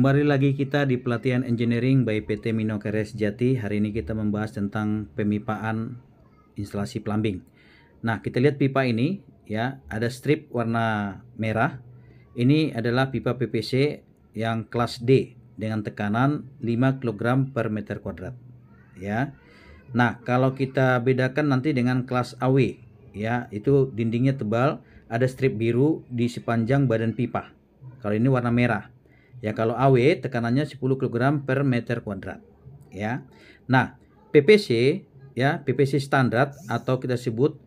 Kembali lagi kita di pelatihan engineering by PT Mino Karya Sejati. Hari ini kita membahas tentang pemipaan instalasi plumbing. Nah, kita lihat pipa ini ya, ada strip warna merah. Ini adalah pipa PVC yang kelas D dengan tekanan 5 kg per meter kuadrat ya. Nah, kalau kita bedakan nanti dengan kelas AW ya, itu dindingnya tebal, ada strip biru di sepanjang badan pipa. Kalau ini warna merah. Ya, kalau AW tekanannya 10 kg per meter kuadrat ya. Nah, PVC ya, PVC standar atau kita sebut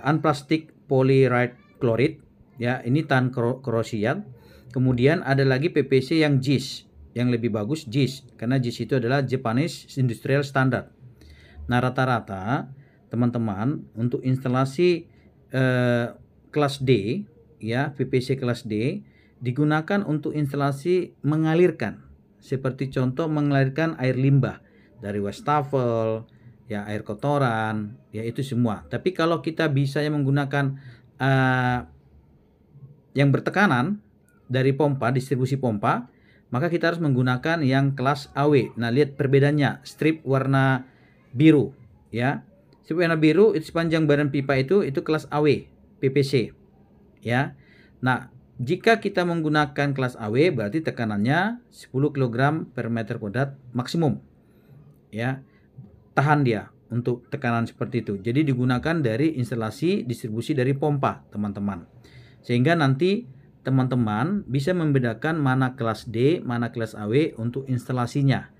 unplastic polyride chloride ya, ini tahan korosian. Kemudian ada lagi PVC yang JIS, yang lebih bagus JIS, karena JIS itu adalah Japanese Industrial Standard. Nah, rata-rata teman-teman untuk instalasi kelas D ya, PVC kelas D digunakan untuk instalasi mengalirkan, seperti contoh mengalirkan air limbah dari wastafel ya, air kotoran ya, itu semua. Tapi kalau kita bisa menggunakan yang bertekanan dari pompa, distribusi pompa, maka kita harus menggunakan yang kelas AW. Nah, lihat perbedaannya, strip warna biru ya, strip warna biru itu sepanjang badan pipa itu kelas AW PVC ya. Nah, jika kita menggunakan kelas AW berarti tekanannya 10 kg per meter kuadrat maksimum ya, tahan dia untuk tekanan seperti itu. Jadi digunakan dari instalasi distribusi dari pompa teman-teman, sehingga nanti teman-teman bisa membedakan mana kelas D, mana kelas AW untuk instalasinya.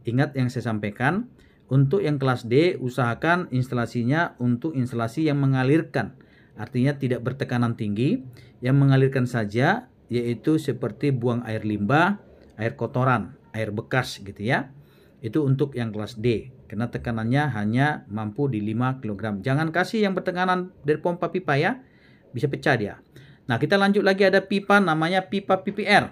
Ingat yang saya sampaikan, untuk yang kelas D usahakan instalasinya untuk instalasi yang mengalirkan, artinya tidak bertekanan tinggi, yang mengalirkan saja, yaitu seperti buang air limbah, air kotoran, air bekas gitu ya. Itu untuk yang kelas D, karena tekanannya hanya mampu di 5 kg. Jangan kasih yang bertekanan dari pompa pipa ya, bisa pecah dia. Nah, kita lanjut lagi, ada pipa namanya pipa PPR.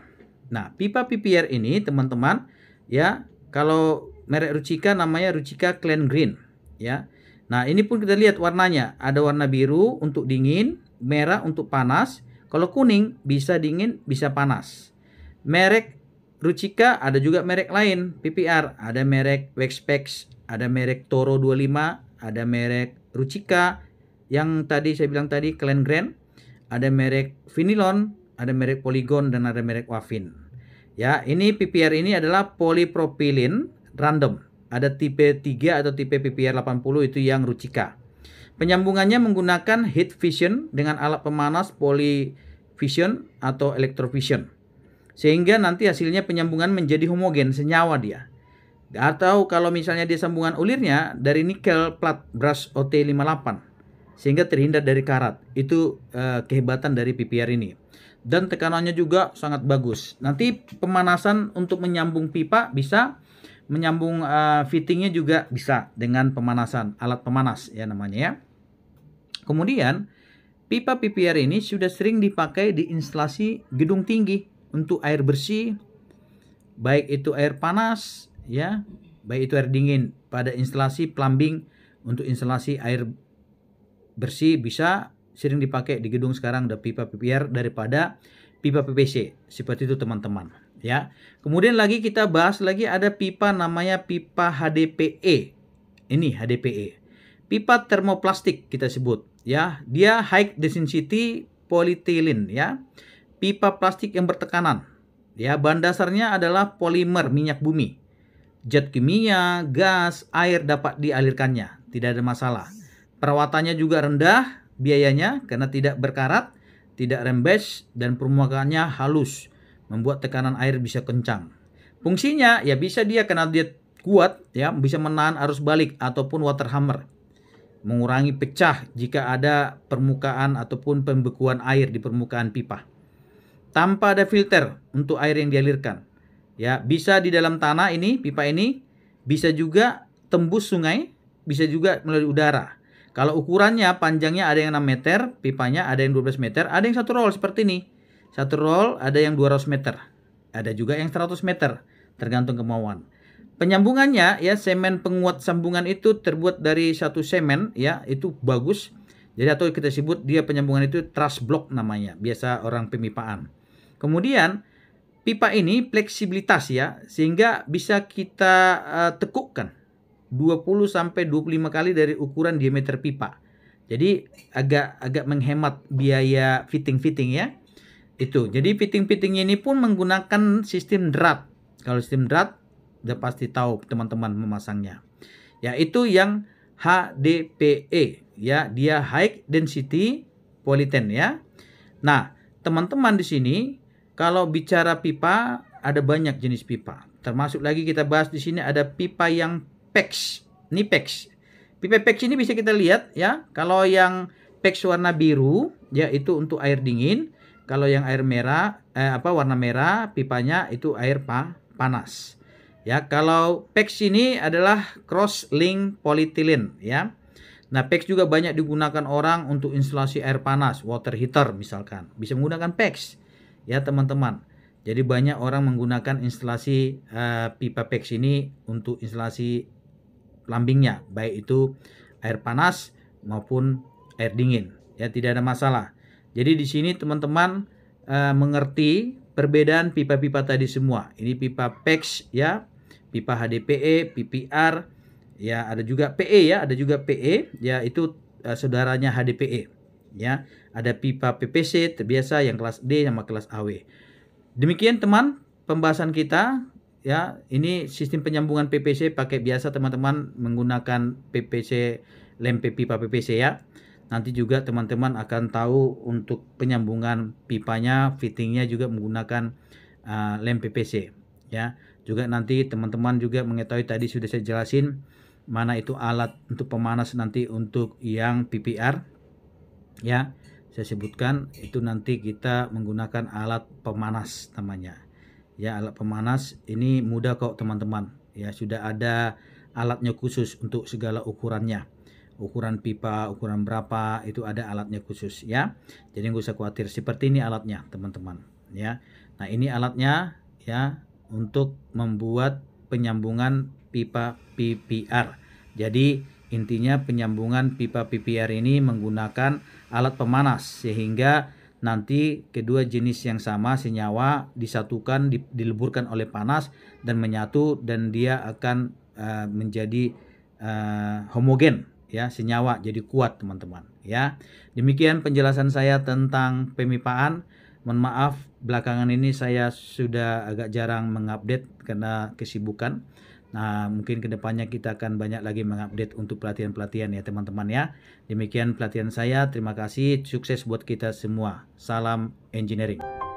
Nah, pipa PPR ini teman-teman ya, kalau merek Ruchika namanya Ruchika Clean Green ya. Nah, ini pun kita lihat warnanya, ada warna biru untuk dingin, merah untuk panas. Kalau kuning bisa dingin, bisa panas. Merek Ruchika ada juga merek lain PPR, ada merek Wexpex, ada merek Toro 25, ada merek Ruchika yang tadi saya bilang tadi Clean Green, ada merek Vinilon, ada merek Polygon, dan ada merek Wavin. Ya, ini PPR ini adalah polypropylene random. Ada tipe 3 atau tipe PPR 80, itu yang Ruchika. Penyambungannya menggunakan heat fission dengan alat pemanas polyfusion atau electrofusion, sehingga nanti hasilnya penyambungan menjadi homogen, senyawa dia. Atau kalau misalnya dia sambungan ulirnya dari nikel plat brush OT58, sehingga terhindar dari karat. Itu kehebatan dari PPR ini. Dan tekanannya juga sangat bagus. Nanti pemanasan untuk menyambung pipa bisa, menyambung fittingnya juga bisa dengan pemanasan, alat pemanas ya namanya ya. Kemudian pipa PPR ini sudah sering dipakai di instalasi gedung tinggi untuk air bersih, baik itu air panas ya, baik itu air dingin. Pada instalasi plumbing untuk instalasi air bersih bisa sering dipakai di gedung sekarang, ada pipa PPR daripada pipa PVC. Seperti itu teman-teman ya. Kemudian lagi kita bahas lagi, ada pipa namanya pipa HDPE. Ini HDPE. Pipa termoplastik kita sebut ya. Dia high density polyethylene ya. Pipa plastik yang bertekanan ya. Bahan dasarnya adalah polimer minyak bumi. Zat kimia, gas, air dapat dialirkannya, tidak ada masalah. Perawatannya juga rendah biayanya karena tidak berkarat, tidak rembes, dan permukaannya halus, membuat tekanan air bisa kencang. Fungsinya ya bisa dia, karena dia kuat ya, bisa menahan arus balik ataupun water hammer, mengurangi pecah jika ada permukaan ataupun pembekuan air di permukaan pipa. Tanpa ada filter untuk air yang dialirkan ya, bisa di dalam tanah ini, pipa ini bisa juga tembus sungai, bisa juga melalui udara. Kalau ukurannya panjangnya ada yang 6 meter, pipanya ada yang 12 meter, ada yang 1 roll seperti ini. 1 roll ada yang 200 meter, ada juga yang 100 meter, tergantung kemauan. Penyambungannya ya, semen penguat sambungan itu terbuat dari satu semen ya, itu bagus. Jadi atau kita sebut dia penyambungan itu truss block namanya, biasa orang pemipaan. Kemudian pipa ini fleksibilitas ya, sehingga bisa kita tekukkan 20 sampai 25 kali dari ukuran diameter pipa. Jadi agak menghemat biaya fitting ya. Itu. Jadi fitting-fittingnya ini pun menggunakan sistem drat. Kalau sistem drat udah pasti tahu teman-teman memasangnya. Yaitu yang HDPE ya, dia high density polyethylene ya. Nah, teman-teman di sini kalau bicara pipa ada banyak jenis pipa. Termasuk lagi kita bahas di sini ada pipa yang PEX. Ini PEX. Pipa PEX ini bisa kita lihat ya. Kalau yang PEX warna biru ya itu untuk air dingin. Kalau yang air merah warna merah pipanya itu air panas. Ya, kalau PEX ini adalah cross link polyethylene ya. Nah, PEX juga banyak digunakan orang untuk instalasi air panas, water heater misalkan. Bisa menggunakan PEX ya teman-teman. Jadi banyak orang menggunakan instalasi pipa PEX ini untuk instalasi plumbingnya, baik itu air panas maupun air dingin. Ya, tidak ada masalah. Jadi di sini teman-teman mengerti perbedaan pipa-pipa tadi semua. Ini pipa PEX ya, pipa HDPE, PPR, ya ada juga PE ya, ada juga PE ya, itu saudaranya HDPE ya. Ada pipa PPC terbiasa yang kelas D sama kelas AW. Demikian teman pembahasan kita ya. Ini sistem penyambungan PPC pakai biasa teman-teman menggunakan PPC lem pipa PPC ya. Nanti juga teman-teman akan tahu untuk penyambungan pipanya, fittingnya juga menggunakan lem PPC ya. Juga nanti teman-teman juga mengetahui tadi sudah saya jelasin mana itu alat untuk pemanas nanti untuk yang PPR ya. Saya sebutkan itu nanti kita menggunakan alat pemanas namanya ya. Alat pemanas ini mudah kok teman-teman ya, sudah ada alatnya khusus untuk segala ukurannya. Ukuran pipa, ukuran berapa itu ada alatnya khusus ya. Jadi nggak usah khawatir, seperti ini alatnya teman-teman ya. Nah, ini alatnya ya untuk membuat penyambungan pipa PPR. Jadi intinya penyambungan pipa PPR ini menggunakan alat pemanas sehingga nanti kedua jenis yang sama senyawa disatukan, dileburkan oleh panas dan menyatu, dan dia akan menjadi homogen ya, senyawa jadi kuat teman-teman ya. Demikian penjelasan saya tentang pemipaan. Mohon maaf belakangan ini saya sudah agak jarang mengupdate karena kesibukan. Nah, mungkin kedepannya kita akan banyak lagi mengupdate untuk pelatihan-pelatihan ya teman-teman ya. Demikian pelatihan saya, terima kasih, sukses buat kita semua. Salam engineering.